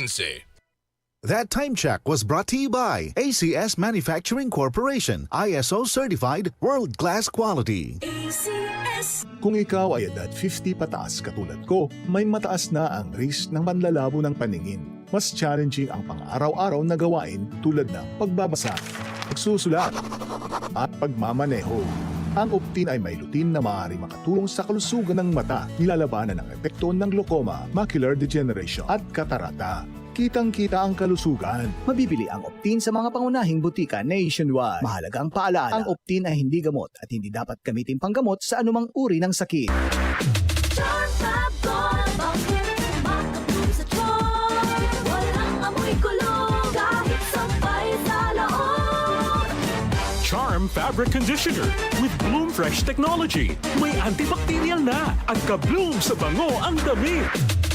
15. That time check was brought to you by ACS Manufacturing Corporation, ISO certified world-class quality. Kung ikaw ay edad 50 pataas katulad ko, may mataas na ang risk ng panlalabo ng paningin. Mas challenging ang pang-araw-araw na gawain tulad ng pagbabasa, pagsusulat, at pagmamaneho. Ang Optin ay may lutin na maaari makatulong sa kalusugan ng mata, nilalabanan ang epekto ng glaucoma, macular degeneration at katarata. Kitang-kita ang kalusugan. Mabibili ang Optin sa mga pangunahing butika nationwide. Mahalaga ang paalala, ang Optin ay hindi gamot at hindi dapat gamitin panggamot sa anumang uri ng sakit. Charm Fabric Conditioner with Bloom Fresh Technology. May antibacterial na at ka-bloom sa bango ang damit.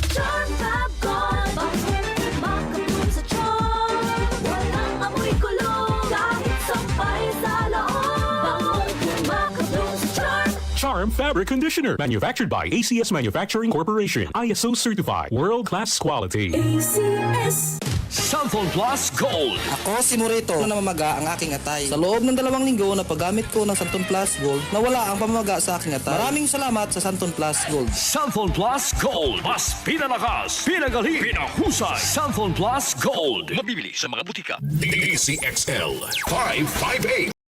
Charm Fab Gold, bakit makabloom sa charm? Walang amoy kulong, kahit sampay sa loob. Bangong makabloom sa charm. Charm Fabric Conditioner. Manufactured by ACS Manufacturing Corporation. ISO certified. World-class quality. ACS. Samphon Plus Gold. Ako si Morito na namamaga ang aking atay. Sa loob ng 2 linggo na paggamit ko ng Santon Plus Gold, nawala ang pamamaga sa aking atay. Maraming salamat sa Santon Plus Gold. Samphon Plus Gold. Mas pinalakas, pinagaling, pinahusay. Samphon Plus Gold. Mabibili sa mga butika. DCXL 558.